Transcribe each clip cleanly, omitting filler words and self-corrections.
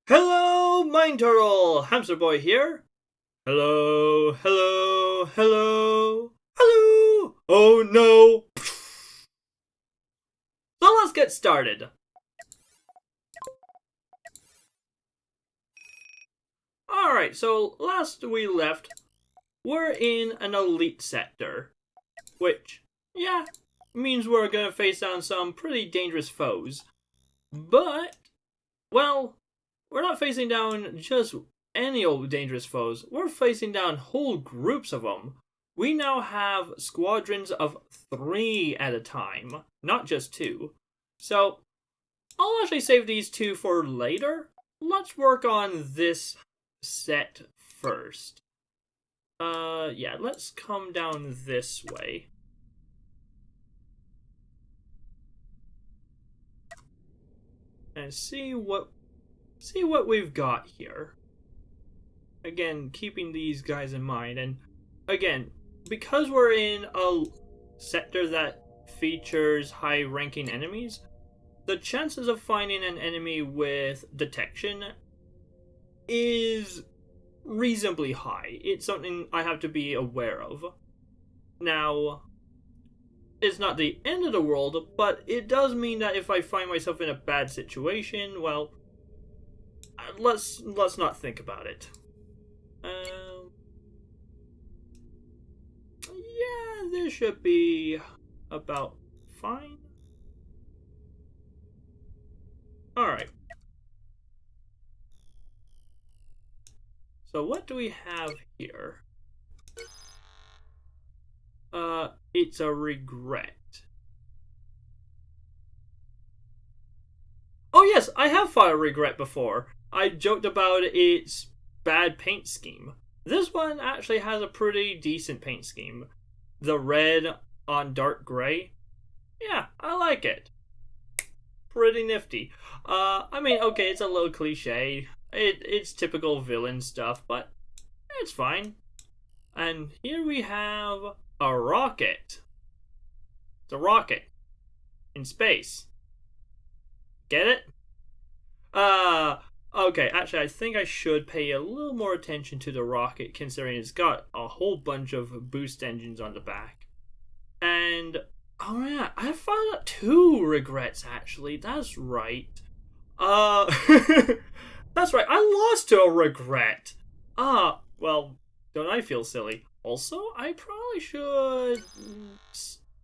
Hello, Mine Turtle! Hamster Boy here. Hello, hello, hello, hello! Oh no! So let's get started. Alright, so last we left, we're in an elite sector. Which, yeah, means we're gonna face down some pretty dangerous foes. But, well, we're not facing down just any old dangerous foes. We're facing down whole groups of them. We now have squadrons of 3 at a time, not just 2. So, I'll actually save these 2 for later. Let's work on this set first. Yeah, let's come down this way. And see what we've got here. Again, keeping these guys in mind, and again, because we're in a sector that features high-ranking enemies, the chances of finding an enemy with detection is reasonably high. It's something I have to be aware of. Now, it's not the end of the world, but it does mean that if I find myself in a bad situation, well, let's not think about it. Yeah, this should be about fine. Alright. So what do we have here? It's a regret. Oh yes, I have fought a regret before. I joked about its bad paint scheme. This one actually has a pretty decent paint scheme. The red on dark gray. Yeah, I like it. Pretty nifty. I mean, okay, it's a little cliche. It's typical villain stuff, but it's fine. And here we have a rocket. It's a rocket in space. Get it? Okay, actually I think I should pay a little more attention to the rocket, considering it's got a whole bunch of boost engines on the back. And, oh yeah, I found out 2 regrets actually, that's right. That's right, I lost to a regret. Well, don't I feel silly? Also, I probably should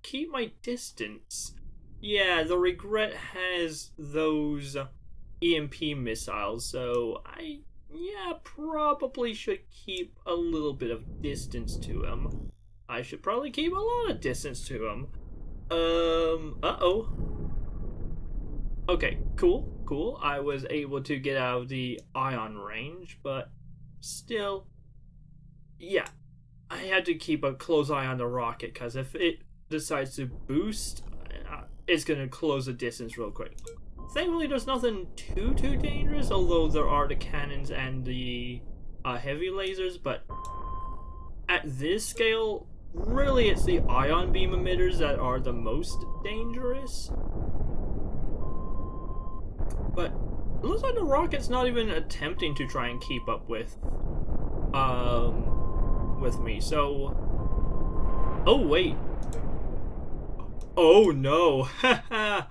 keep my distance. Yeah, the regret has those EMP missiles, so I probably should keep a little bit of distance to him. I should probably keep a lot of distance to him. Uh-oh. Okay, cool. I was able to get out of the ion range, but still, yeah, I had to keep a close eye on the rocket, because if it decides to boost, it's gonna close the distance real quick. Thankfully, there's nothing too dangerous, although there are the cannons and the heavy lasers, but at this scale, really it's the ion beam emitters that are the most dangerous. But it looks like the rocket's not even attempting to try and keep up with me, so... Oh, wait. Oh, no. Haha.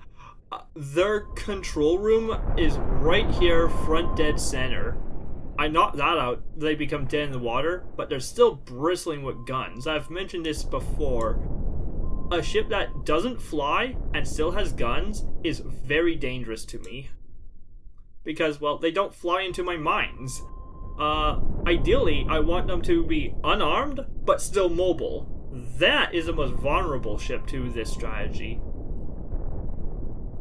Their control room is right here, front dead center. I knocked that out, they become dead in the water, but they're still bristling with guns. I've mentioned this before. A ship that doesn't fly and still has guns is very dangerous to me. Because, well, they don't fly into my mines. Ideally, I want them to be unarmed, but still mobile. That is the most vulnerable ship to this strategy.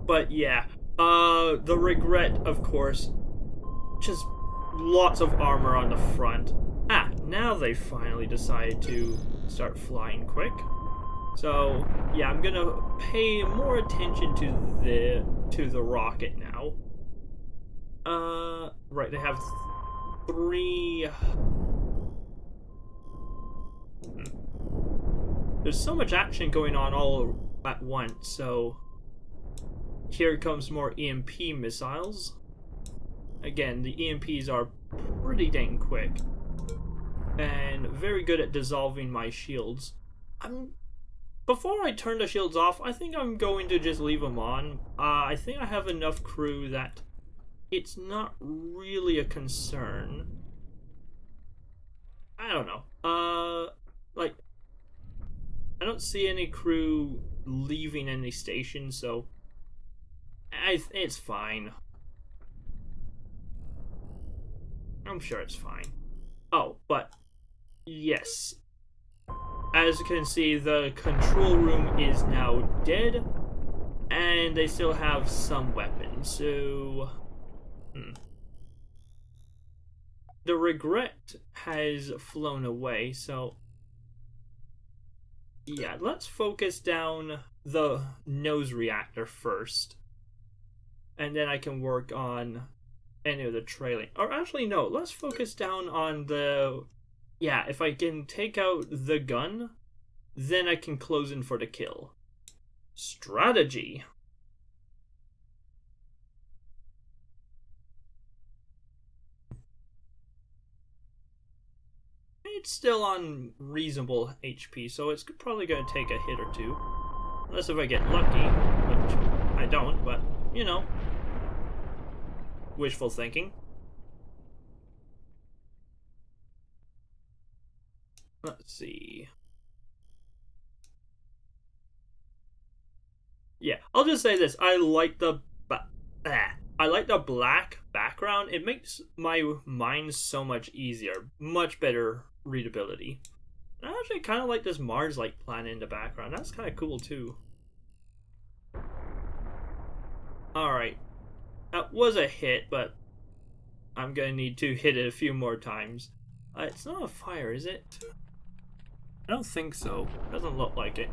But yeah, the regret, of course, just lots of armor on the front. Now they finally decided to start flying quick. So yeah, I'm gonna pay more attention to the rocket now. Right, they have 3. There's so much action going on all at once, so here comes more EMP missiles. again, the EMPs are pretty dang quick. And very good at dissolving my shields. Before I turn the shields off, I think I'm going to just leave them on. I think I have enough crew that it's not really a concern. I don't know. Like, I don't see any crew leaving any station, so it's fine. I'm sure it's fine. Oh, but yes. As you can see, the control room is now dead, and they still have some weapons, so... The regret has flown away, so... Yeah, let's focus down the nose reactor first. And then I can work on any of the trailing. Or actually, no, let's focus down on the... Yeah, if I can take out the gun, then I can close in for the kill. Strategy. It's still on reasonable HP, so it's probably going to take a hit or two. Unless if I get lucky, which I don't, but, you know. Wishful thinking. Let's see. Yeah, I'll just say this. I like the black background. It makes my mind so much easier. Much better readability. I actually kind of like this Mars-like planet in the background. That's kind of cool, too. Alright. That was a hit, but I'm going to need to hit it a few more times. It's not a fire, is it? I don't think so. Doesn't look like it.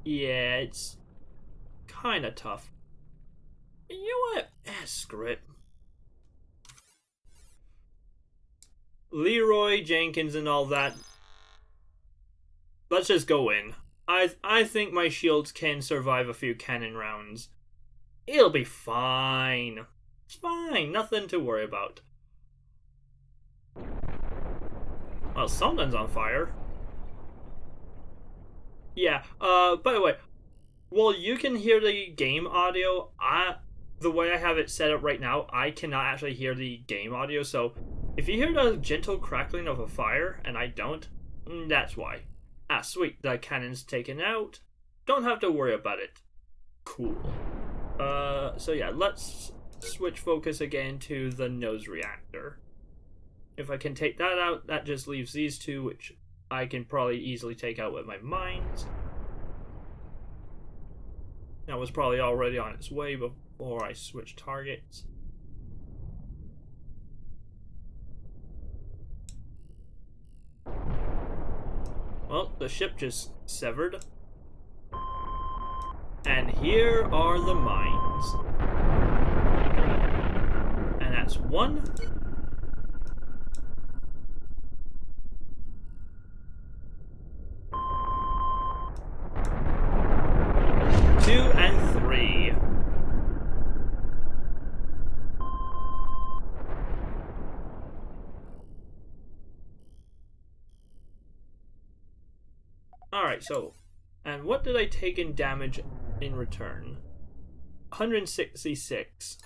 Yeah, it's kind of tough. You know what? Screw it. Leroy Jenkins and all that. Let's just go in. I think my shields can survive a few cannon rounds. It'll be fine. It's fine. Nothing to worry about. Well, something's on fire. Yeah, by the way, while you can hear the game audio, the way I have it set up right now, I cannot actually hear the game audio, so if you hear the gentle crackling of a fire, and I don't, that's why. Ah, sweet, the cannon's taken out. Don't have to worry about it. Cool. So yeah, let's switch focus again to the nose reactor. If I can take that out, that just leaves these two, which I can probably easily take out with my mines. That was probably already on its way before I switched targets. Well, the ship just severed. And here are the mines. And that's 1. 2 and 3. Alright, so, and what did I take in damage in return? 166.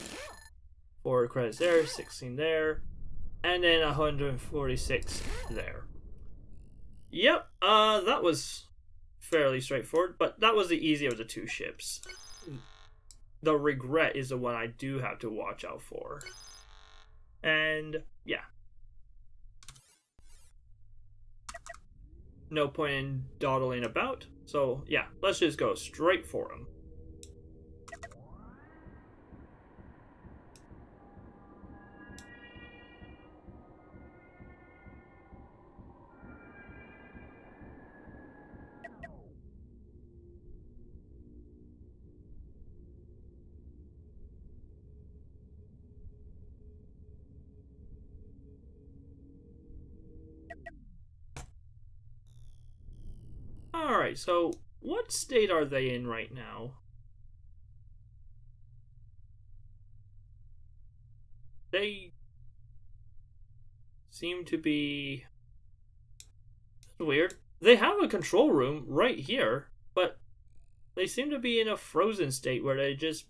4 credits there, 16 there, and then 146 there. Yep, that was fairly straightforward, but that was the easier of the 2 ships. The regret is the one I do have to watch out for. And, yeah. No point in dawdling about, so yeah, let's just go straight for him. Alright, so what state are they in right now? they seem to be weird. They have a control room right here, but they seem to be in a frozen state where they just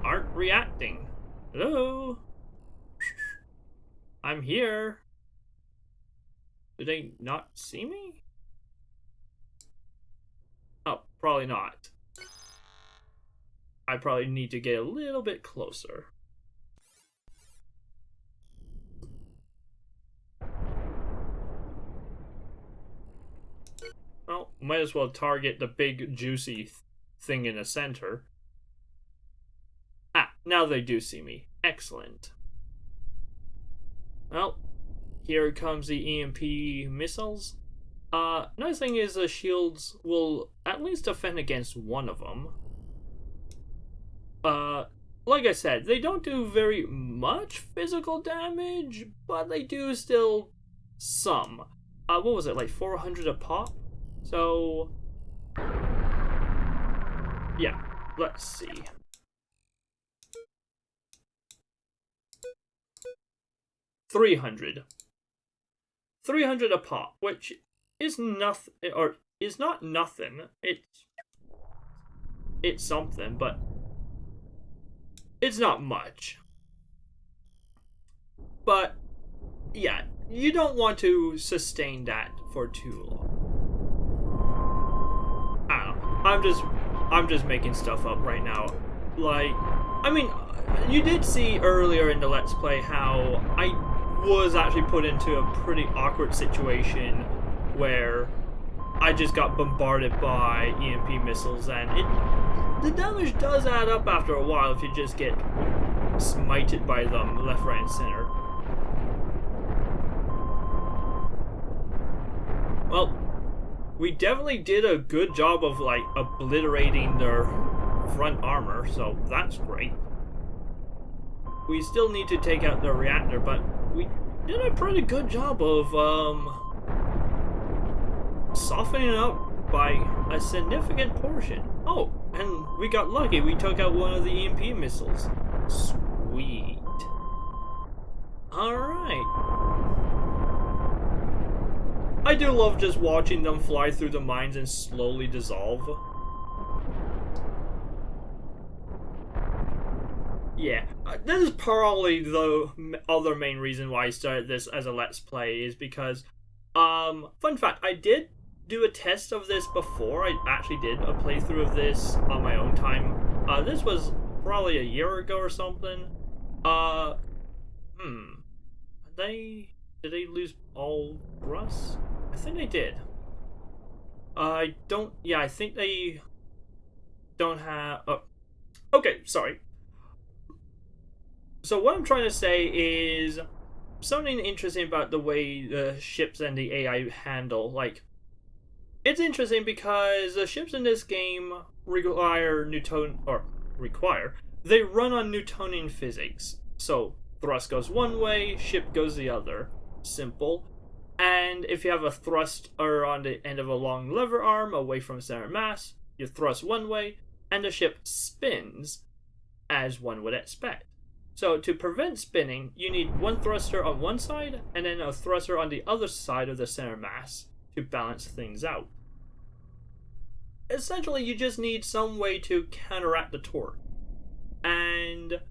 aren't reacting. Hello? I'm here. Do they not see me? Oh, probably not. I probably need to get a little bit closer. Well, might as well target the big juicy thing in the center. Ah, now they do see me. Excellent. Well, here comes the EMP missiles. Nice thing is the shields will at least defend against one of them. Like I said, they don't do very much physical damage, but they do still some. What was it, like 400 a pop? So, yeah, let's see. $300 a pop, which is nothing, or is not nothing. It's something, but it's not much. But yeah, you don't want to sustain that for too long. I don't know. I'm just making stuff up right now. Like, I mean, you did see earlier in the Let's Play how I was actually put into a pretty awkward situation where I just got bombarded by EMP missiles, and the damage does add up after a while if you just get smited by them left, right, and center. Well, we definitely did a good job of, like, obliterating their front armor, so that's great. We still need to take out the reactor, but we did a pretty good job of, softening it up by a significant portion. Oh, and we got lucky. We took out one of the EMP missiles. Sweet. Alright. I do love just watching them fly through the mines and slowly dissolve. Yeah, this is probably the other main reason why I started this as a Let's Play, is because, fun fact, I did do a test of this before. I actually did a playthrough of this on my own time. This was probably a year ago or something. Did they lose all thrust? I think they did. I think they don't have... Oh. Okay, sorry. So what I'm trying to say is something interesting about the way the ships and the AI handle. Like, it's interesting because the ships in this game they run on Newtonian physics. So thrust goes one way, ship goes the other. Simple. And if you have a thruster on the end of a long lever arm away from center mass, you thrust one way, and the ship spins, as one would expect. So to prevent spinning, you need one thruster on one side, and then a thruster on the other side of the center mass to balance things out. Essentially, you just need some way to counteract the torque. And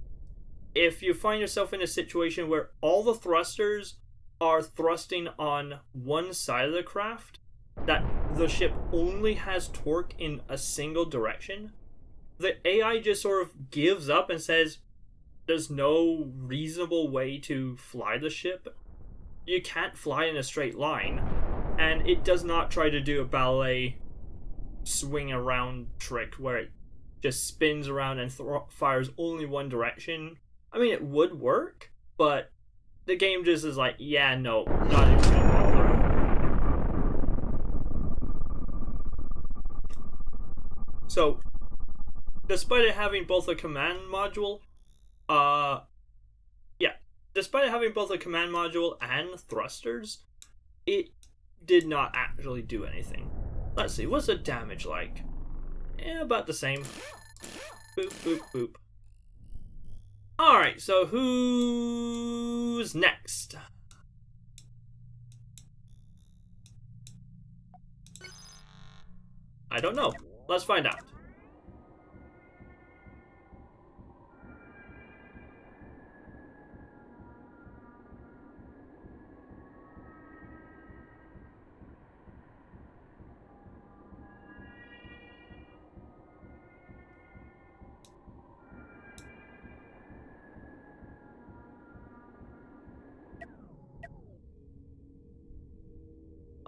if you find yourself in a situation where all the thrusters are thrusting on one side of the craft, that the ship only has torque in a single direction, the AI just sort of gives up and says, there's no reasonable way to fly the ship. You can't fly in a straight line. And it does not try to do a ballet swing around trick where it just spins around and fires only one direction. I mean, it would work, but the game just is like, yeah, no, not even gonna bother. So, despite it having both a command module, and thrusters, it did not actually do anything. Let's see, what's the damage like? Yeah, about the same. Boop, boop, boop. Alright, so who's next? I don't know. Let's find out.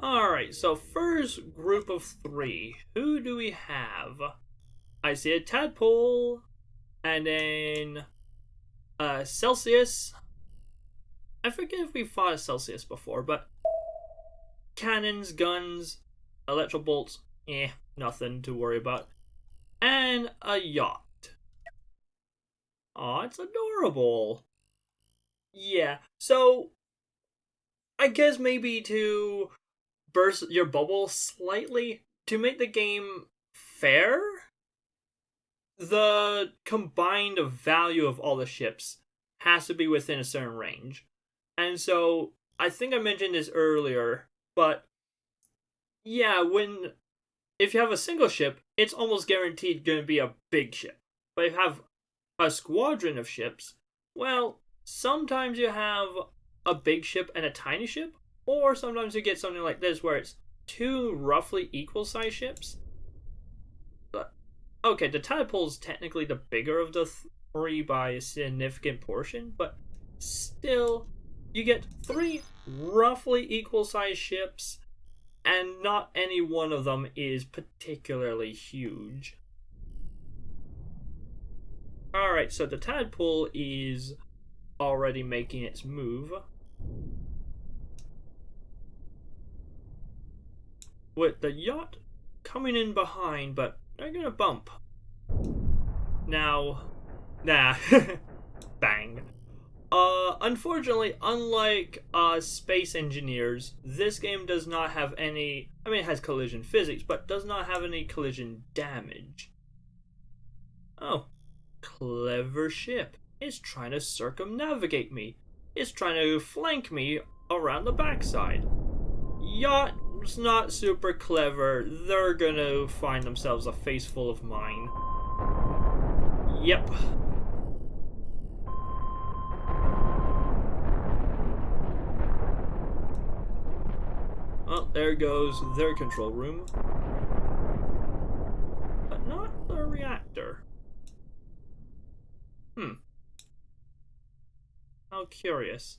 Alright, so first group of 3. Who do we have? I see a tadpole, and then Celsius. I forget if we fought a Celsius before, but cannons, guns, electro bolts, nothing to worry about. And a yacht. Aw, it's adorable. Yeah, so I guess maybe to burst your bubble slightly, to make the game fair, the combined value of all the ships has to be within a certain range. And so, I think I mentioned this earlier, but yeah, if you have a single ship, it's almost guaranteed going to be a big ship. But if you have a squadron of ships, well, sometimes you have a big ship and a tiny ship, or sometimes you get something like this where it's 2 roughly equal size ships. But okay, the tadpole's technically the bigger of the 3 by a significant portion, but still, you get 3 roughly equal size ships, and not any one of them is particularly huge. Alright, so the tadpole is already making its move, with the yacht coming in behind, but they're gonna bump. Now, bang. Unfortunately, unlike Space Engineers, this game does not have any, I mean, it has collision physics, but does not have any collision damage. Oh, clever ship. It's trying to circumnavigate me. It's trying to flank me around the backside. Yacht's not super clever. They're gonna find themselves a face full of mine. Yep. Well, there goes their control room. But not the reactor. How curious.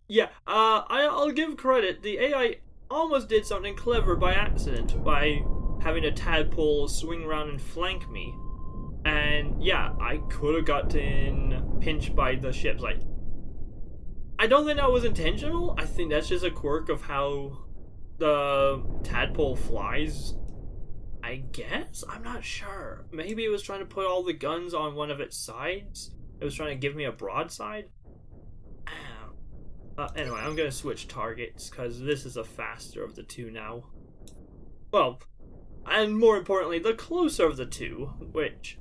Yeah, I'll give credit. The AI almost did something clever by accident, by having a tadpole swing around and flank me. And yeah, I could have gotten pinched by the ships. Like, I don't think that was intentional. I think that's just a quirk of how the tadpole flies. I guess? I'm not sure. Maybe it was trying to put all the guns on one of its sides. It was trying to give me a broadside. Anyway, I'm gonna switch targets, because this is a faster of the 2 now. Well, and more importantly, the closer of the 2, which,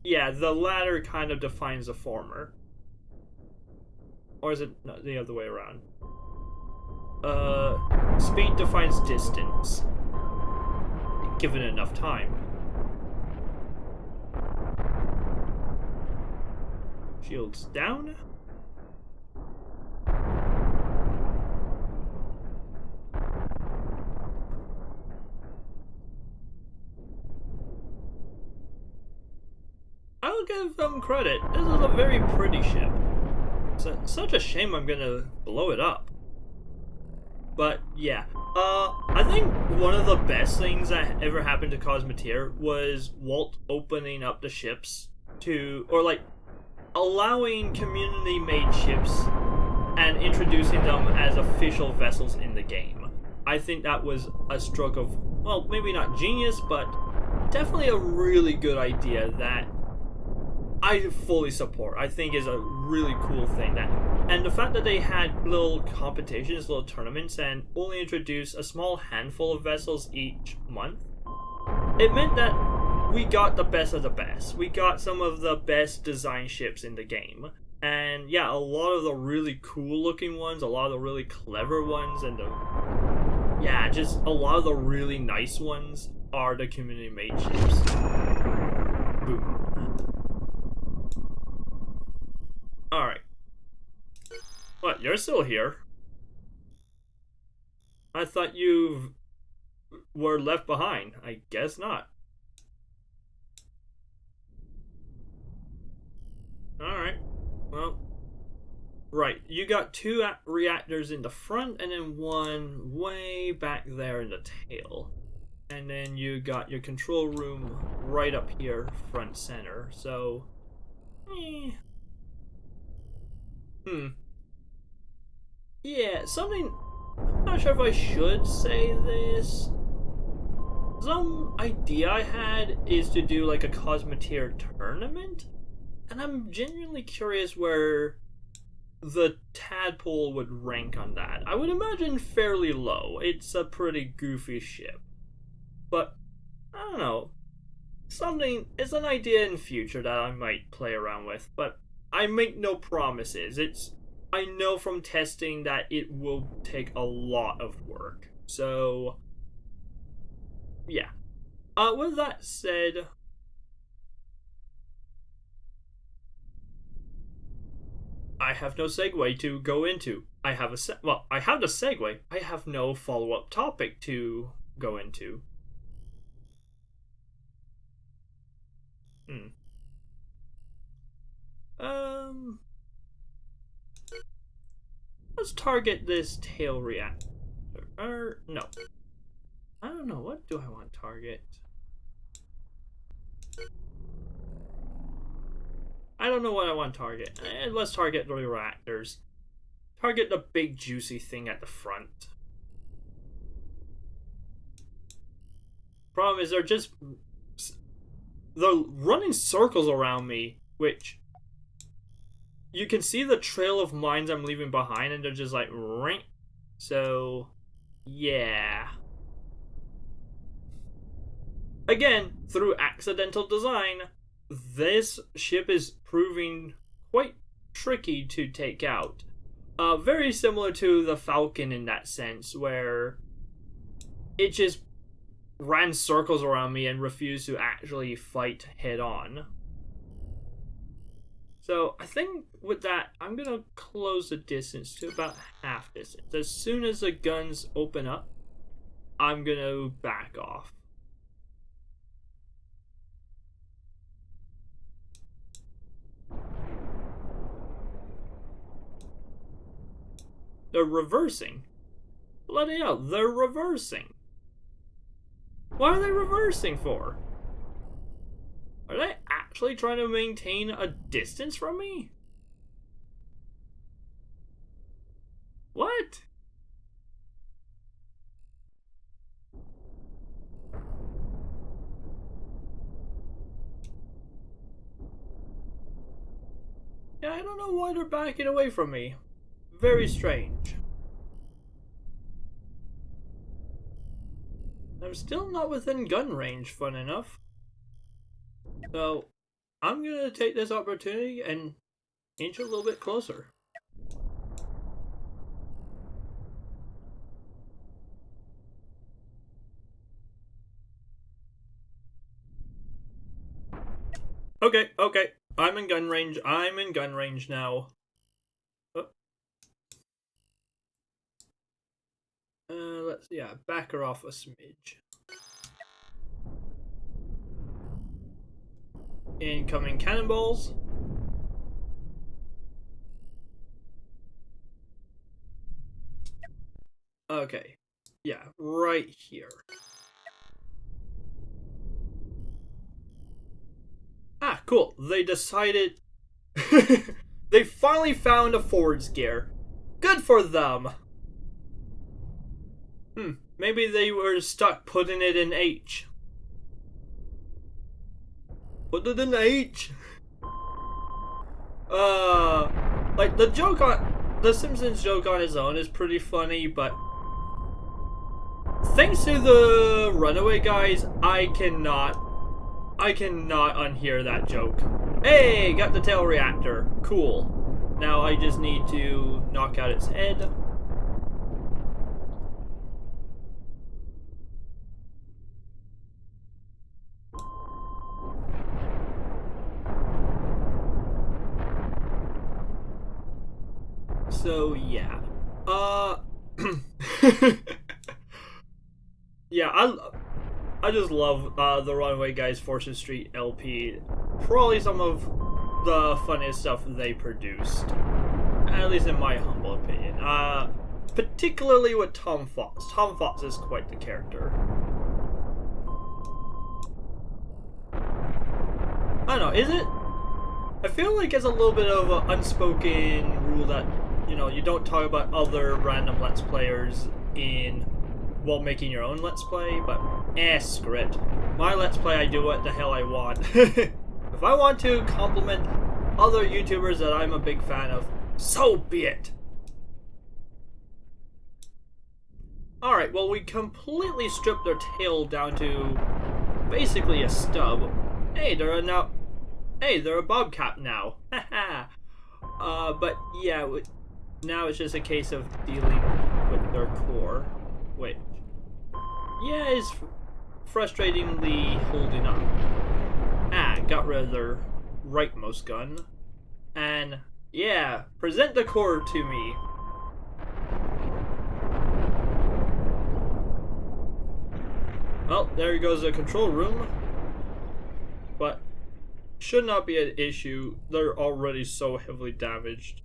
yeah, the latter kind of defines the former. Or is it no, the other way around? Speed defines distance, given enough time. Shields down. I'll give them credit. This is a very pretty ship. It's such a shame I'm gonna blow it up. But yeah, I think one of the best things that ever happened to Cosmoteer was Walt opening up the ships to, or like, allowing community-made ships and introducing them as official vessels in the game. I think that was a stroke of, well, maybe not genius, but definitely a really good idea that I fully support. I think is a really cool thing. And the fact that they had little competitions, little tournaments, and only introduced a small handful of vessels each month, it meant that we got the best of the best. We got some of the best design ships in the game. And yeah, a lot of the really cool looking ones, a lot of the really clever ones, and yeah, just a lot of the really nice ones are the community made ships. Boom. Alright. What, you're still here? I thought you were left behind. I guess not. Alright. Well. Right. You got 2 reactors in the front and then one way back there in the tail. And then you got your control room right up here, front center. So. Yeah, something. I'm not sure if I should say this. Some idea I had is to do like a Cosmoteer tournament, and I'm genuinely curious where the Tadpole would rank on that. I would imagine fairly low. It's a pretty goofy ship. But, I don't know. It's an idea in future that I might play around with, but I make no promises. I know from testing that it will take a lot of work. So, yeah. With that said, I have no segue to go into. I have the segue. I have no follow-up topic to go into. Let's target this tail reactor. No. I don't know. What do I want to target? I don't know what I want to target. Let's target the reactors. Target the big juicy thing at the front. Problem is they're running circles around me, which you can see the trail of mines I'm leaving behind, and they're just like, ring. So, yeah. Again, through accidental design, this ship is proving quite tricky to take out. Very similar to the Falcon in that sense, where it just ran circles around me and refused to actually fight head on. So I think with that, I'm going to close the distance to about half distance. As soon as the guns open up, I'm going to back off. They're reversing. Bloody hell, they're reversing. What are they reversing for? Are they actually trying to maintain a distance from me? What? Yeah, I don't know why they're backing away from me. Very strange. I'm still not within gun range, fun enough. So, I'm gonna take this opportunity and inch a little bit closer. Okay. I'm in gun range. I'm in gun range now. Let's back her off a smidge. Incoming cannonballs. Okay. Yeah, right here. Ah, cool. They decided... they finally found a forwards gear. Good for them. Maybe they were stuck putting it in H. Put it in H. Like the joke on the Simpsons joke on his own is pretty funny, but thanks to the runaway guys, I I cannot unhear that joke. Hey, got the tail reactor. Cool. Now I just need to knock out its head. So yeah. Yeah, I just love the Runaway Guys Fortune Street LP. Probably some of the funniest stuff they produced. At least in my humble opinion. Particularly with Tom Fox. Tom Fox is quite the character. I don't know, is it? I feel like it's a little bit of an unspoken rule that, you know, you don't talk about other random Let's Players while making your own Let's Play, but screw it. My Let's Play, I do what the hell I want. If I want to compliment other YouTubers that I'm a big fan of, so be it. Alright, well, we completely stripped their tail down to basically a stub. Hey, they're a bobcat now. But yeah, now it's just a case of dealing with their core, which, yeah, is frustratingly holding up. Got rid of their rightmost gun. And, yeah, present the core to me. Well, there goes the control room. But should not be an issue. They're already so heavily damaged.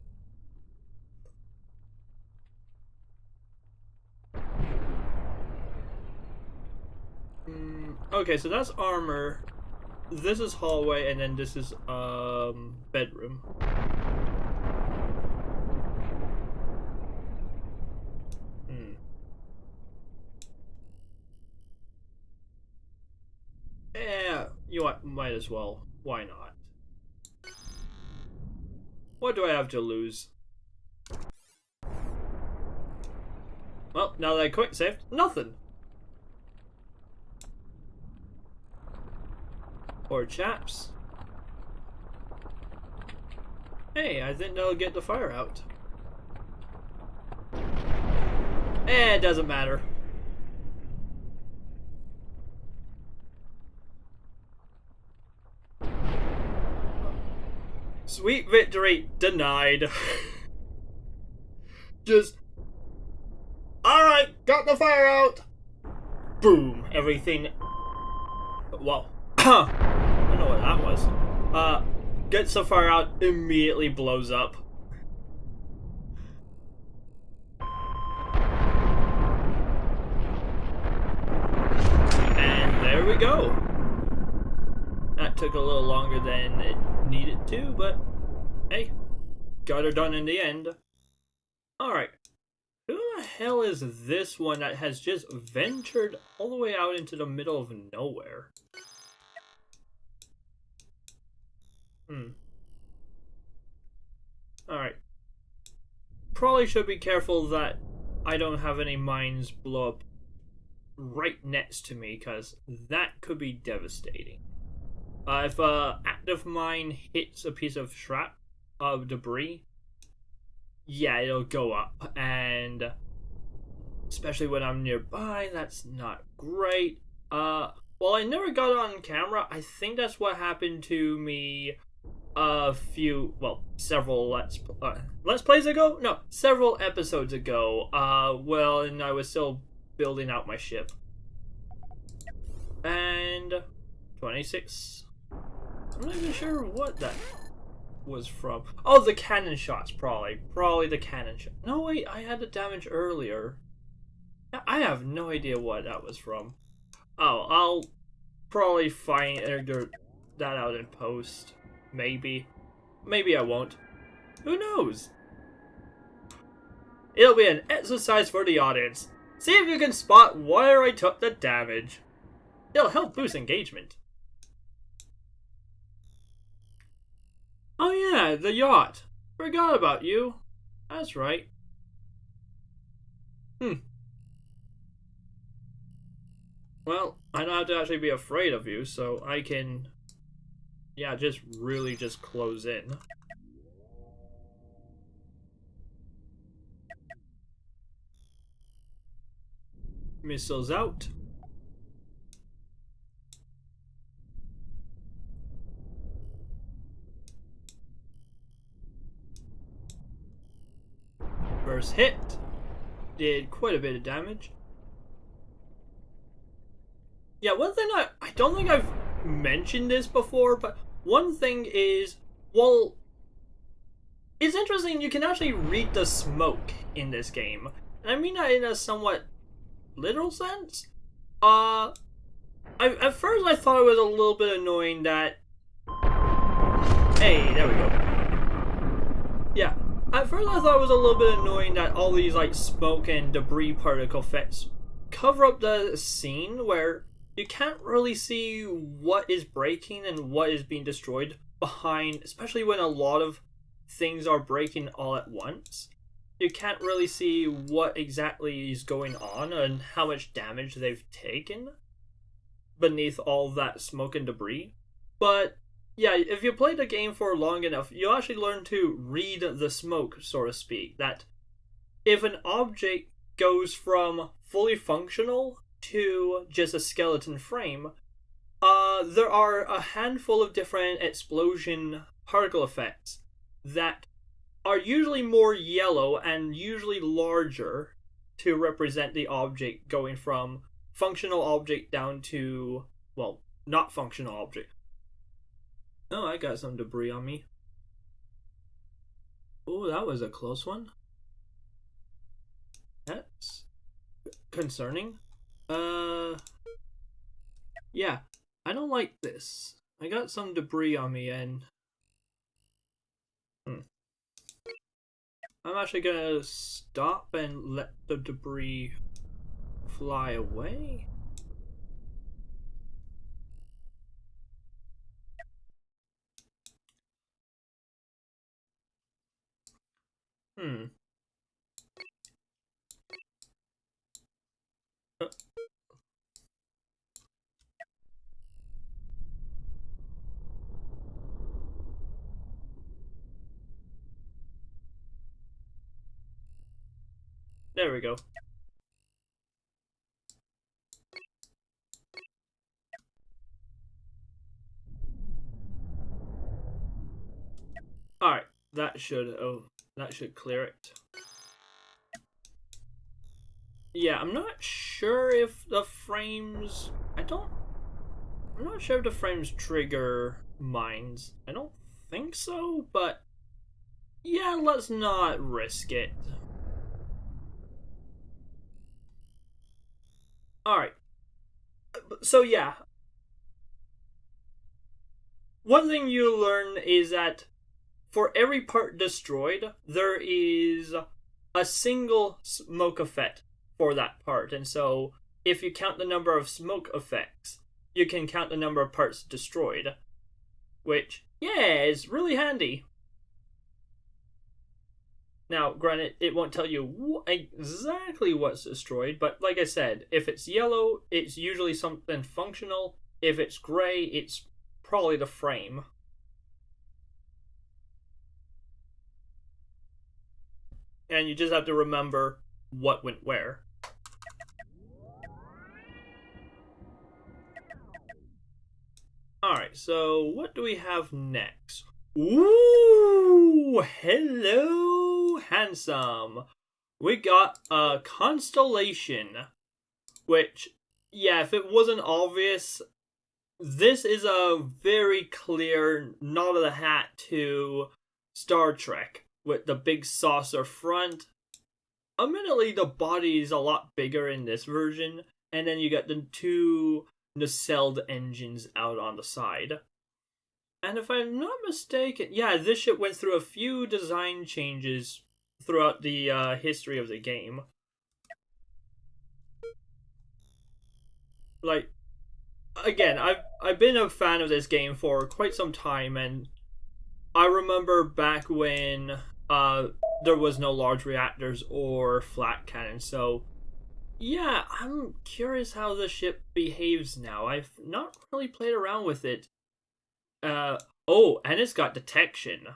Okay, so that's armor. This is hallway, and then this is bedroom. Yeah, you might as well. Why not? What do I have to lose? Well, now that I quick saved, nothing. Poor chaps. Hey, I think they'll get the fire out. It doesn't matter. Sweet victory denied. Just, alright, got the fire out. Boom, everything. Whoa. I don't know what that was. Gets the fire out, immediately blows up. And there we go. That took a little longer than it needed to, but hey, got her done in the end. Alright, who the hell is this one that has just ventured all the way out into the middle of nowhere? Alright. Probably should be careful that I don't have any mines blow up right next to me, because that could be devastating. If a active mine hits a piece of debris, yeah, it'll go up, and especially when I'm nearby, that's not great. Well, I never got it on camera. I think that's what happened to me several Let's Plays ago? No, several episodes ago. Well, and I was still building out my ship. And 26. I'm not even sure what that was from. Oh, the cannon shots, probably. Probably the cannon shot. No, wait, I had the damage earlier. I have no idea what that was from. Oh, I'll probably figure that out in post. Maybe. Maybe I won't. Who knows? It'll be an exercise for the audience. See if you can spot where I took the damage. It'll help boost engagement. Oh yeah, the yacht. Forgot about you. That's right. Well, I don't have to actually be afraid of you, so I can, yeah, just really just close in. Missiles out. First hit. Did quite a bit of damage. Yeah, one thing I don't think I've mentioned this before, but one thing is, well, it's interesting you can actually read the smoke in this game. And I mean that in a somewhat literal sense. At first I thought it was a little bit annoying that... Hey, there we go. Yeah, at first I thought it was a little bit annoying that all these like smoke and debris particle effects cover up the scene where you can't really see what is breaking and what is being destroyed behind, especially when a lot of things are breaking all at once. You can't really see what exactly is going on and how much damage they've taken beneath all that smoke and debris. But yeah, if you play the game for long enough, you'll actually learn to read the smoke, so to speak. That if an object goes from fully functional to just a skeleton frame, there are a handful of different explosion particle effects that are usually more yellow and usually larger to represent the object going from functional object down to, well, not functional object. Oh, I got some debris on me. Oh, that was a close one. That's concerning. Yeah, I don't like this. I got some debris on me and... I'm actually gonna stop and let the debris fly away. There we go. Alright, that should clear it. Yeah, I'm not sure if the frames... I'm not sure if the frames trigger mines. I don't think so, but... yeah, let's not risk it. Alright. So yeah. One thing you learn is that for every part destroyed, there is a single smoke effect for that part. And so, if you count the number of smoke effects, you can count the number of parts destroyed. Which, yeah, is really handy. Now, granted, it won't tell you exactly what's destroyed, but like I said, if it's yellow, it's usually something functional. If it's grey, it's probably the frame. And you just have to remember what went where. Alright, so what do we have next? Ooh, hello, handsome. We got a constellation, which, yeah, if it wasn't obvious, this is a very clear nod of the hat to Star Trek, with the big saucer front. Admittedly, the body is a lot bigger in this version, and then you got the two nacelled engines out on the side. And if I'm not mistaken, yeah, this ship went through a few design changes throughout the history of the game. Like, again, I've been a fan of this game for quite some time, and I remember back when there was no large reactors or flat cannons, so Yeah, I'm curious how the ship behaves now. I've not really played around with it. Oh, and it's got detection.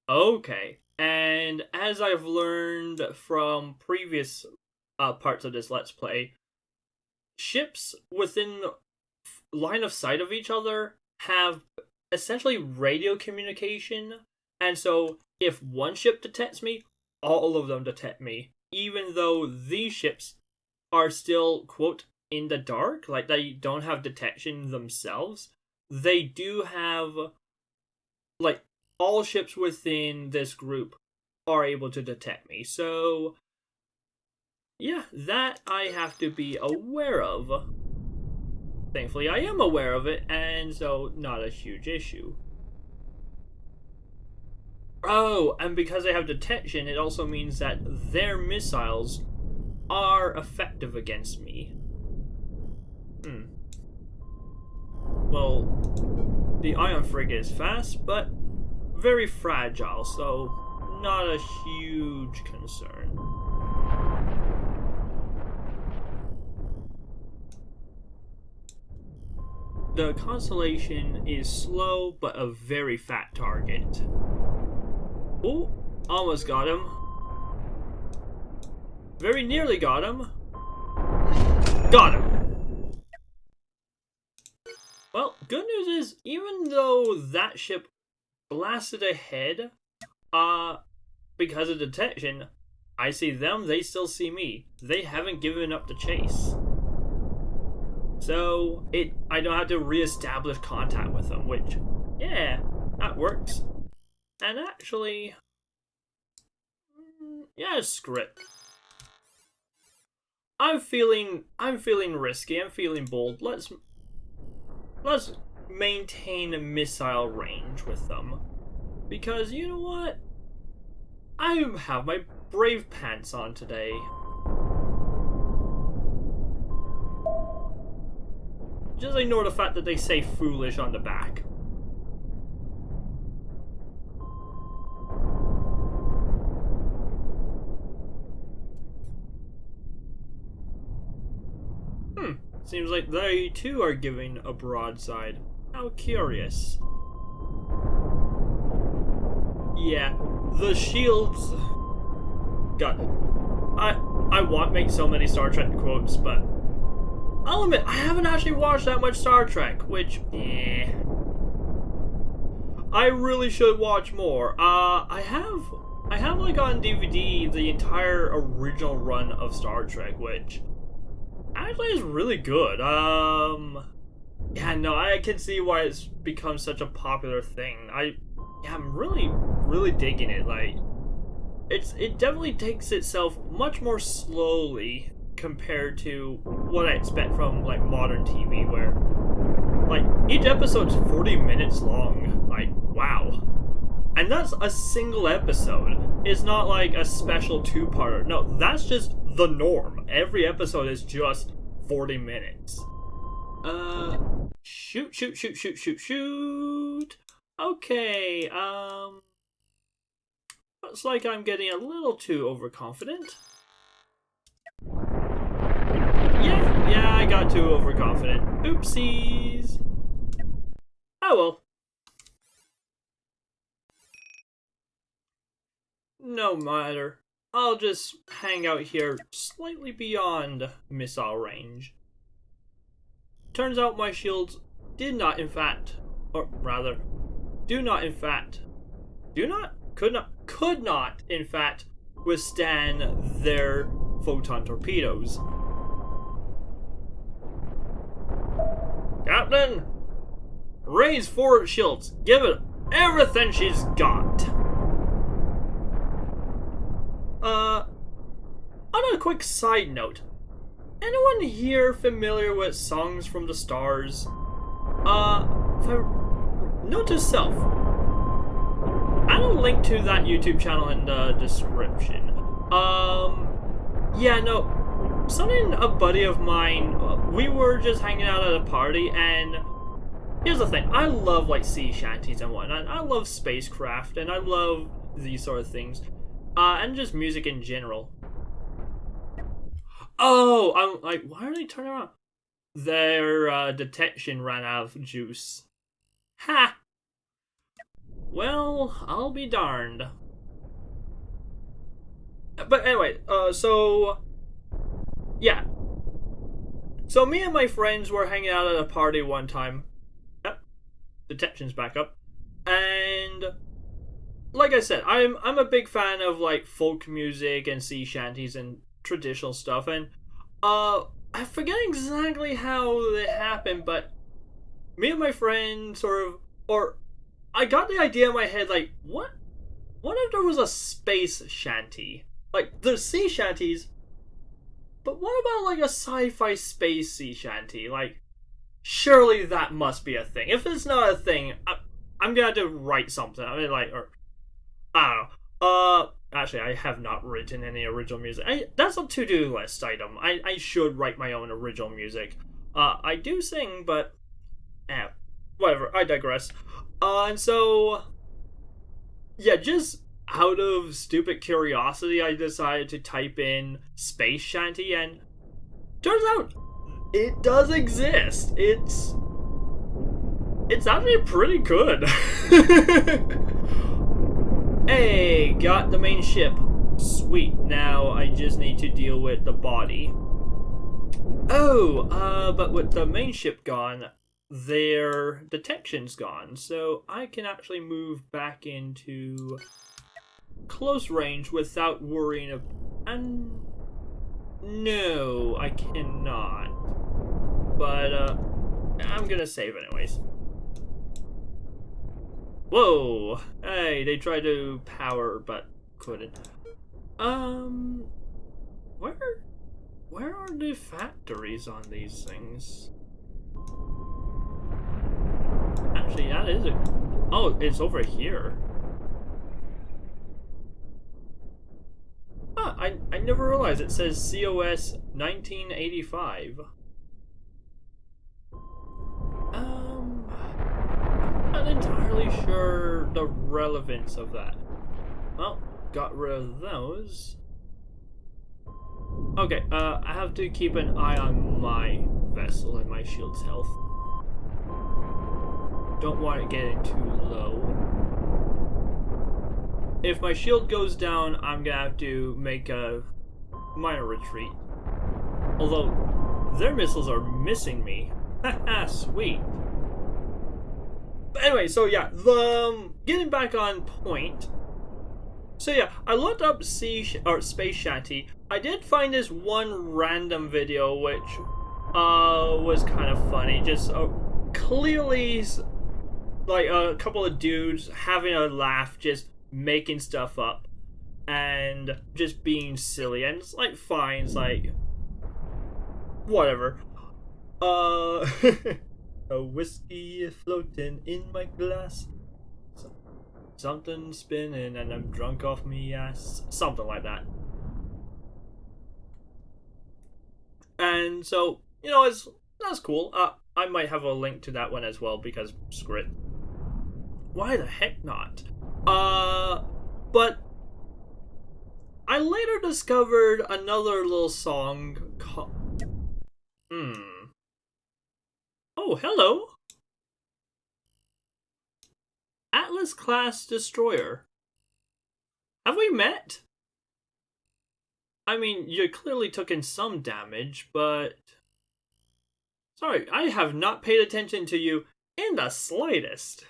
Okay. And as I've learned from previous parts of this Let's Play, ships within line of sight of each other have essentially radio communication, and so if one ship detects me, all of them detect me, even though these ships are still, quote, in the dark, like they don't have detection themselves. They do have, like, all ships within this group are able to detect me, so yeah, that I have to be aware of. Thankfully, I am aware of it, and so not a huge issue. Oh, and because they have detection, it also means that their missiles are effective against me. Well, the ion frigate is fast, but very fragile, so not a huge concern. The Constellation is slow, but a very fat target. Oh, almost got him. Very nearly got him. Got him! Well, good news is, even though that ship blasted ahead, because of detection, I see them, they still see me. They haven't given up the chase. So, I don't have to re-establish contact with them, which, yeah, that works. And actually, yeah, screw it. I'm feeling risky, I'm feeling bold. Let's maintain a missile range with them. Because, you know what? I have my brave pants on today. Just ignore the fact that they say foolish on the back. Seems like they too are giving a broadside. How curious. Yeah, the shields... God, I want to make so many Star Trek quotes, but I'll admit, I haven't actually watched that much Star Trek, which, I really should watch more. I have like on DVD the entire original run of Star Trek, which actually is really good. Yeah, no, I can see why it's become such a popular thing. I'm really digging it. Like, it definitely takes itself much more slowly compared to what I expect from like modern TV, where like each episode's 40 minutes long. Like, wow. And that's a single episode. It's not like a special two-parter. No, that's just the norm. Every episode is just 40 minutes. Shoot. Okay, looks like I'm getting a little too overconfident. Yeah, I got too overconfident. Oopsies. Oh well. No matter. I'll just hang out here slightly beyond missile range. Turns out my shields could not in fact withstand their photon torpedoes. Captain! Raise forward shields. Give it everything she's got. On a quick side note, anyone here familiar with Songs from the Stars? Note to self, I'll link to that YouTube channel in the description. Yeah, no, something a buddy of mine, we were just hanging out at a party, and here's the thing, I love like sea shanties and whatnot. I love spacecraft, and I love these sort of things. And just music in general. Oh, I'm like, why are they turning around? Their detection ran out of juice. Ha! Well, I'll be darned. But anyway, so yeah. So me and my friends were hanging out at a party one time. Yep, detection's back up. And like I said, I'm a big fan of like folk music and sea shanties and traditional stuff, and I forget exactly how it happened, but me and my friend sort of, or I got the idea in my head, like, what if there was a space shanty? Like, there's sea shanties, but what about like a sci-fi space sea shanty? Like, surely that must be a thing. If it's not a thing, I'm gonna have to write something. I mean, like, or I don't know. Actually, I have not written any original music. That's a to-do list item. I should write my own original music. I do sing, but whatever. I digress. And so, yeah, just out of stupid curiosity, I decided to type in space shanty, and turns out it does exist. It's actually pretty good. Hey, got the main ship. Sweet, now I just need to deal with the body. Oh, but with the main ship gone, their detection's gone, so I can actually move back into close range without worrying of... And no, I cannot. But, I'm gonna save anyways. Whoa! Hey, they tried to power, but couldn't. Where are the factories on these things? Actually, that is it. Oh, it's over here. Huh, I never realized it says COS 1985. I'm not entirely sure the relevance of that. Well, got rid of those. Okay, I have to keep an eye on my vessel and my shield's health. Don't want it getting too low. If my shield goes down, I'm gonna have to make a minor retreat. Although, their missiles are missing me. Haha, sweet. But anyway, so yeah, getting back on point. So yeah, I looked up space shanty. I did find this one random video which was kind of funny. Just clearly like a couple of dudes having a laugh, just making stuff up and just being silly, and it's like fine, it's like whatever. A whiskey floating in my glass. Something spinning and I'm drunk off me ass. Something like that. And so, you know, that's cool. I might have a link to that one as well because screw it. Why the heck not? But I later discovered another little song called... Oh, hello! Atlas class destroyer. Have we met? I mean, you clearly took in some damage, but... Sorry, I have not paid attention to you in the slightest.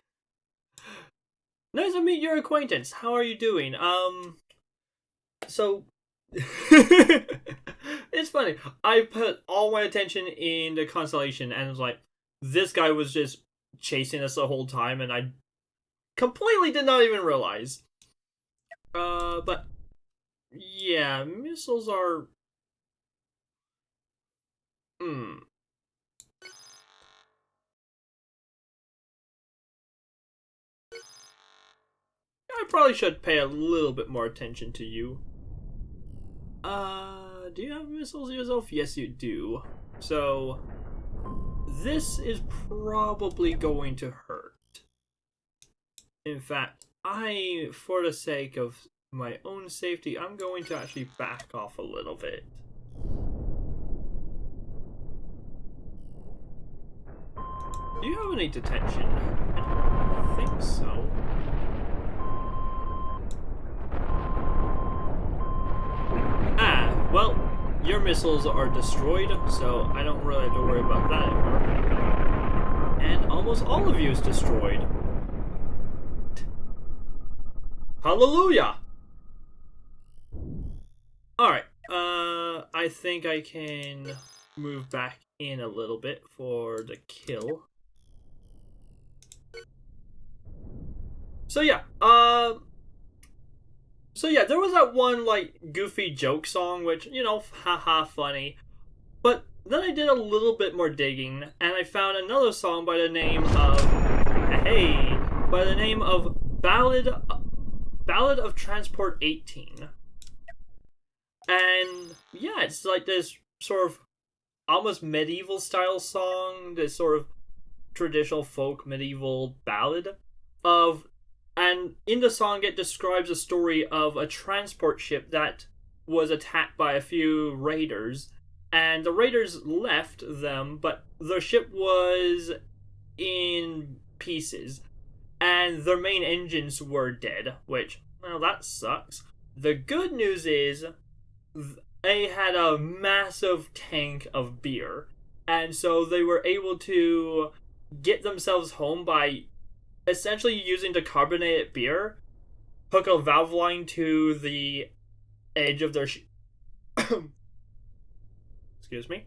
Nice to meet your acquaintance. How are you doing? So... It's funny. I put all my attention in the constellation, and it was like, this guy was just chasing us the whole time, and I completely did not even realize. But yeah, missiles are... I probably should pay a little bit more attention to you. Do you have missiles yourself? Yes, you do. So, this is probably going to hurt. In fact, for the sake of my own safety, I'm going to actually back off a little bit. Do you have any detention? I don't think so. Ah, well, your missiles are destroyed, so I don't really have to worry about that anymore. And almost all of you is destroyed. Hallelujah! Alright, I think I can move back in a little bit for the kill. So yeah, there was that one, like, goofy joke song, which, you know, haha, funny. But then I did a little bit more digging, and I found another song by the name of Ballad of Transport 18. And yeah, it's like this sort of almost medieval style song, this sort of traditional folk medieval ballad of, and in the song it describes a story of a transport ship that was attacked by a few raiders, and the raiders left them, but their ship was in pieces, and their main engines were dead, which, well, that sucks. The good news is they had a massive tank of beer, and so they were able to get themselves home by essentially using the carbonated beer, hook a valve line to the edge of their excuse me.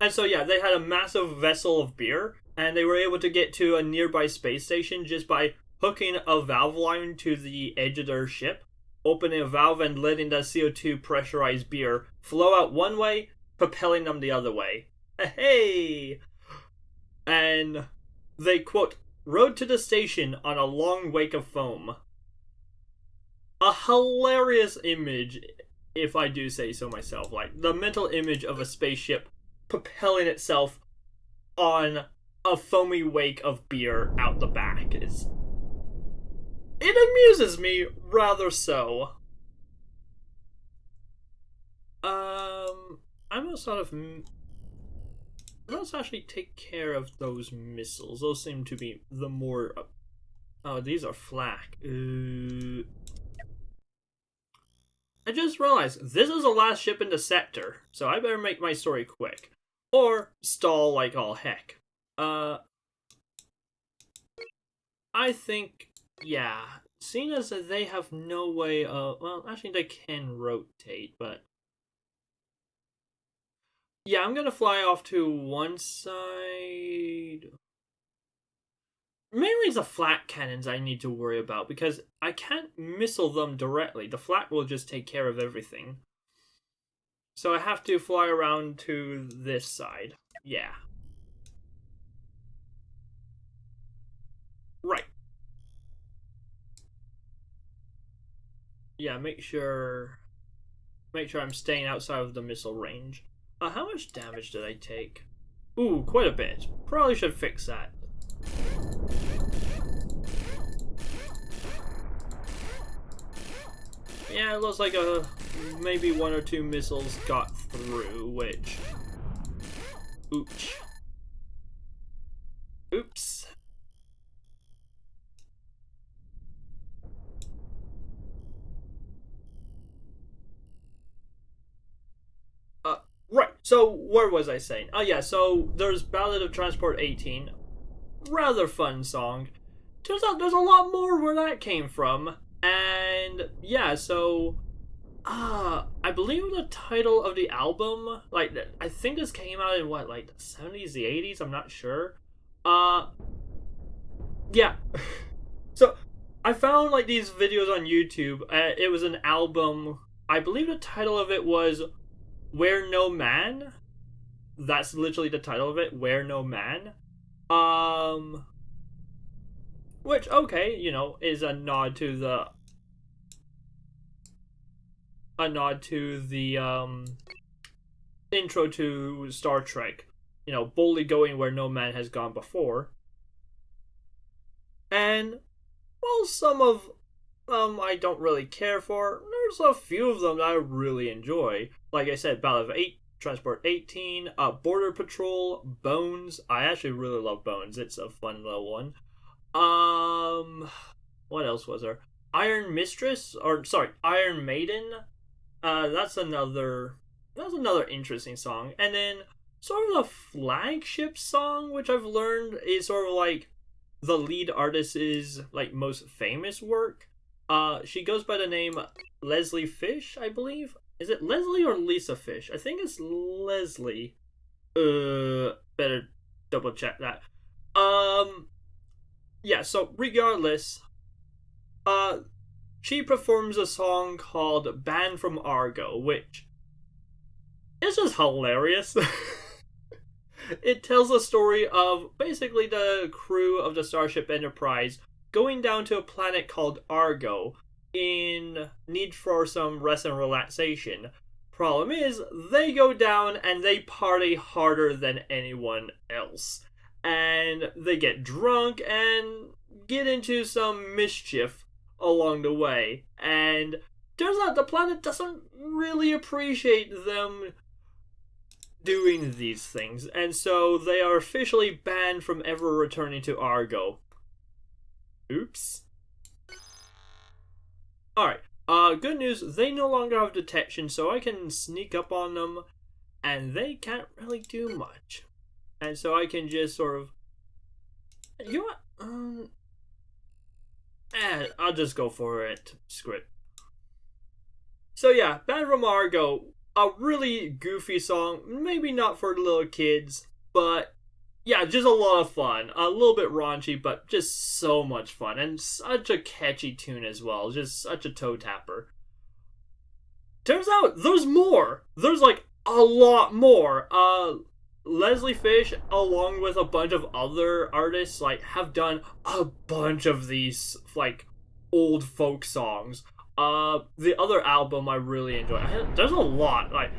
And so yeah, they had a massive vessel of beer, and they were able to get to a nearby space station just by hooking a valve line to the edge of their ship, opening a valve and letting the CO2 pressurized beer flow out one way, propelling them the other way. Hey! And they, quote, rode to the station on a long wake of foam. A hilarious image, if I do say so myself. Like, the mental image of a spaceship propelling itself on a foamy wake of beer out the back is... It amuses me rather so. Let's actually take care of those missiles. Those seem to be the more... Oh, these are flak. I just realized this is the last ship in the sector, so I better make my story quick. Or stall like all heck. I think, yeah, seeing as that they have no way of... Well, actually they can rotate, but... Yeah, I'm gonna fly off to one side. Mainly it's the flak cannons I need to worry about, because I can't missile them directly. The flak will just take care of everything. So I have to fly around to this side. Yeah. Right. Yeah, make sure I'm staying outside of the missile range. How much damage did I take? Ooh, quite a bit. Probably should fix that. Yeah, it looks like maybe one or two missiles got through, which... Ooch. Oops. Right, so where was I saying? Oh yeah, so there's Ballad of Transport 18. Rather fun song. Turns out there's a lot more where that came from. And yeah, so I believe the title of the album, like, I think this came out in what, like the 70s, the 80s, I'm not sure. Yeah. So I found like these videos on YouTube. It was an album. I believe the title of it was Where No Man. That's literally the title of it, Where No Man. Which, okay, you know, is a nod to the intro to Star Trek. You know, boldly going where no man has gone before. And, well, some of I don't really care for. there's a few of them that I really enjoy. Like I said, Battle of 8, Transport 18, Border Patrol, Bones. I actually really love Bones. It's a fun little one. What else was there? Iron Mistress, or sorry, Iron Maiden. That's another interesting song. And then sort of the flagship song, which I've learned is sort of like the lead artist's like most famous work. She goes by the name Leslie Fish, I believe. Is it Leslie or Lisa Fish? I think it's Leslie. Better double check that. Yeah, so regardless, she performs a song called Banned from Argo, which is just hilarious. It tells a story of basically the crew of the Starship Enterprise going down to a planet called Argo in need for some rest and relaxation. Problem is, they go down and they party harder than anyone else. And they get drunk and get into some mischief along the way. And turns out the planet doesn't really appreciate them doing these things. And so they are officially banned from ever returning to Argo. Oops. Alright, good news, they no longer have detection, so I can sneak up on them, and they can't really do much. And so I can just sort of... You know what? I'll just go for it. Screw it. So yeah, Banned from Argo, a really goofy song, maybe not for little kids, but yeah, just a lot of fun. A little bit raunchy, but just so much fun. And such a catchy tune as well. Just such a toe tapper. Turns out, there's more. There's like a lot more. Leslie Fish, along with a bunch of other artists, like, have done a bunch of these, like, old folk songs. The other album I really enjoy. There's a lot, like...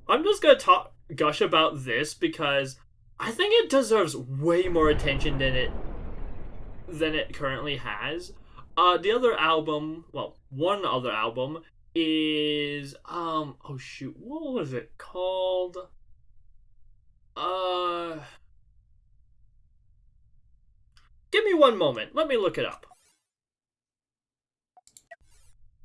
I'm just gonna gush about this because I think it deserves way more attention than it currently has. The other album, well, one other album is oh shoot, what was it called? Give me one moment. Let me look it up.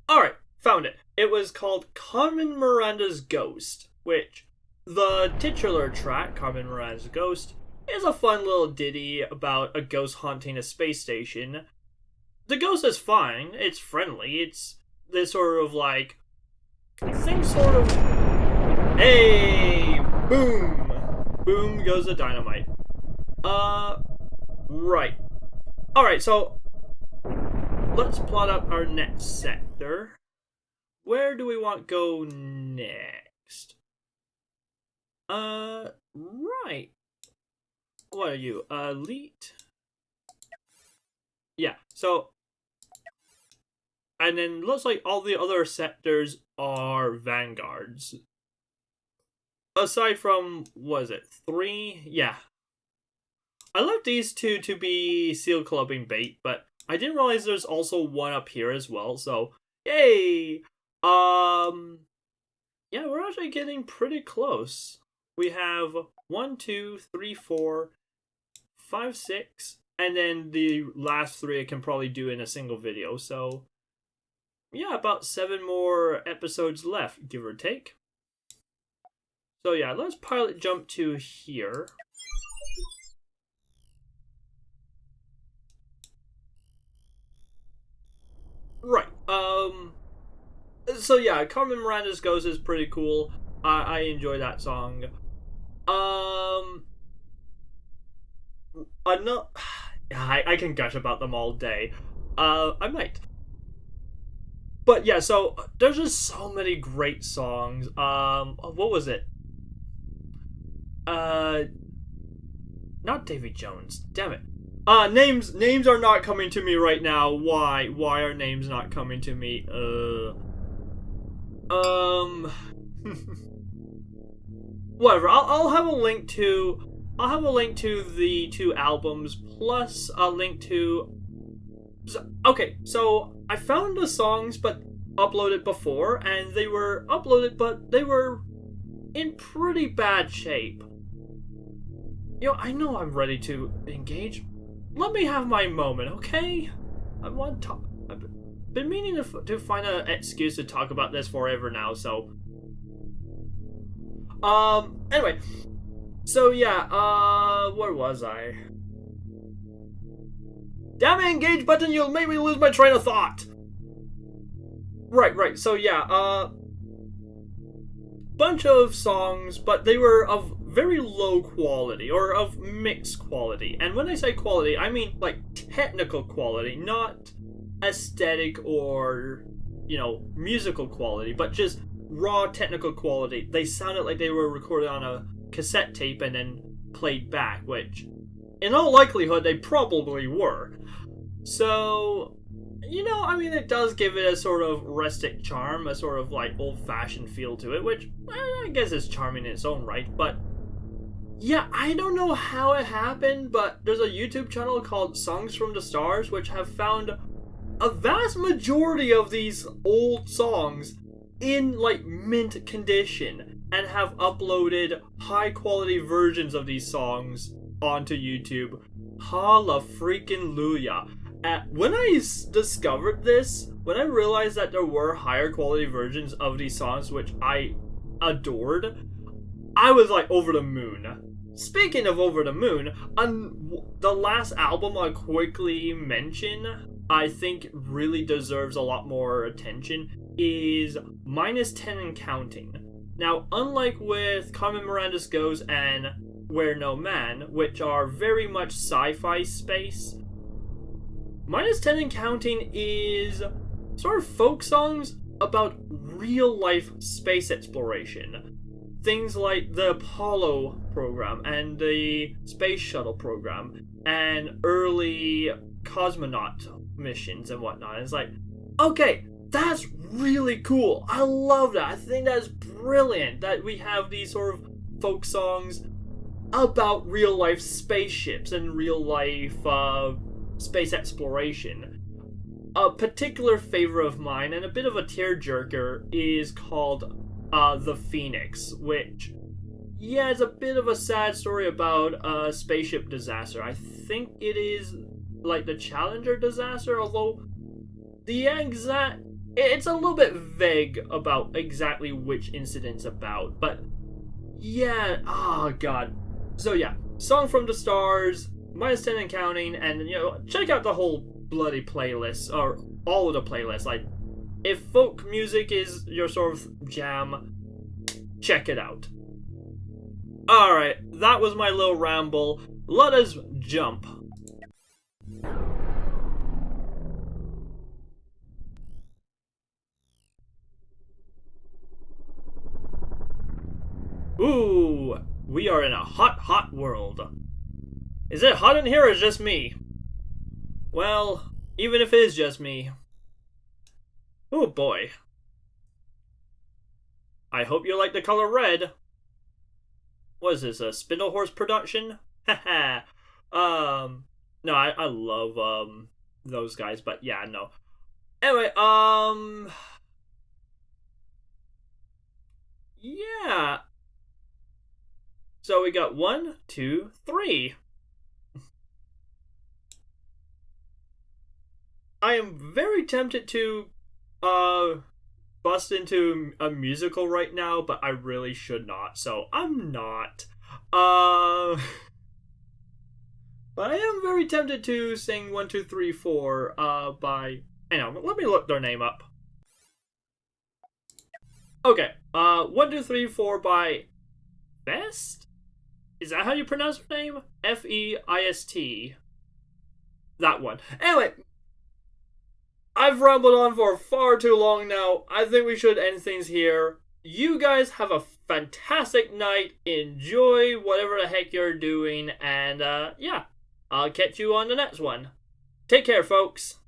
Alright, found it. It was called Carmen Miranda's Ghost, which the titular track, Carmen Miranda's Ghost, is a fun little ditty about a ghost haunting a space station. The ghost is fine, it's friendly, it's this sort of like, same sort of, hey, boom, boom goes the dynamite. Right. Alright, so, let's plot up our next sector. Where do we want to go next? Right. What are you? Elite? Yeah, so... And then looks like all the other sectors are Vanguards. Aside from, what is it, 3? Yeah. I left these two to be seal clubbing bait, but I didn't realize there's also one up here as well, so... Yay! Yeah, we're actually getting pretty close. We have 1, 2, 3, 4, 5, 6, and then the last 3 I can probably do in a single video, so... Yeah, about 7 more episodes left, give or take. So yeah, let's pilot jump to here. Right, so yeah, Carmen Miranda's Ghost is pretty cool. I enjoy that song. I'm not... I can gush about them all day. I might. But yeah, so there's just so many great songs. What was it? Not Davy Jones. Damn it. Names are not coming to me right now. Why? Why are names not coming to me? Whatever. I'll have a link to the 2 albums plus a link to Okay, so I found the songs but uploaded before, and they were uploaded, but they were in pretty bad shape. I know I'm ready to engage. Let me have my moment, okay? I've been meaning to find an excuse to talk about this forever now, so... Anyway. So, yeah, where was I? Damn it, engage button, you'll make me lose my train of thought! Right, so yeah, bunch of songs, but they were of very low quality, or of mixed quality. And when I say quality, I mean, like, technical quality, not aesthetic or, musical quality, but just raw technical quality. They sounded like they were recorded on a cassette tape and then played back, which, in all likelihood, they probably were. So, it does give it a sort of rustic charm, a sort of, like, old-fashioned feel to it, which, I guess is charming in its own right, but... Yeah, I don't know how it happened, but there's a YouTube channel called Songs from the Stars, which have found a vast majority of these old songs in, like, mint condition, and have uploaded high-quality versions of these songs onto YouTube. Holla freaking Luya. When I discovered this, when I realized that there were higher quality versions of these songs, which I adored, I was like over the moon. Speaking of over the moon, the last album I'll quickly mention, I think really deserves a lot more attention, is -10 and Counting. Now, unlike with Carmen Miranda's Goes and Where No Man, which are very much sci-fi space, -10 and Counting is sort of folk songs about real-life space exploration. Things like the Apollo program and the Space Shuttle program and early cosmonaut missions and whatnot. It's like, okay, that's really cool. I love that. I think that's brilliant that we have these sort of folk songs about real-life spaceships and real-life space exploration. A particular favorite of mine, and a bit of a tearjerker, is called The Phoenix, which, yeah, is a bit of a sad story about a spaceship disaster. I think it is like the Challenger disaster, although it's a little bit vague about exactly which incident's about, but yeah, oh god. So yeah, Song from the Stars, -10 and Counting, and check out the whole bloody playlist, or all of the playlists. Like, if folk music is your sort of jam, check it out. Alright, that was my little ramble. Let us jump. Ooh, we are in a hot, hot world. Is it hot in here or just me? Well, even if it is just me. Oh boy. I hope you like the color red. What is this, a Spindle Horse production? Haha. No, I love, those guys, but yeah, no. Anyway, yeah. So we got 1, 2, 3. I am very tempted to, bust into a musical right now, but I really should not, so I'm not. But I am very tempted to sing 1, 2, 3, 4, by... Hang on, let me look their name up. Okay, 1, 2, 3, 4 by... Best? Is that how you pronounce her name? F-E-I-S-T. That one. Anyway, I've rambled on for far too long now. I think we should end things here. You guys have a fantastic night. Enjoy whatever the heck you're doing. And, yeah, I'll catch you on the next one. Take care, folks.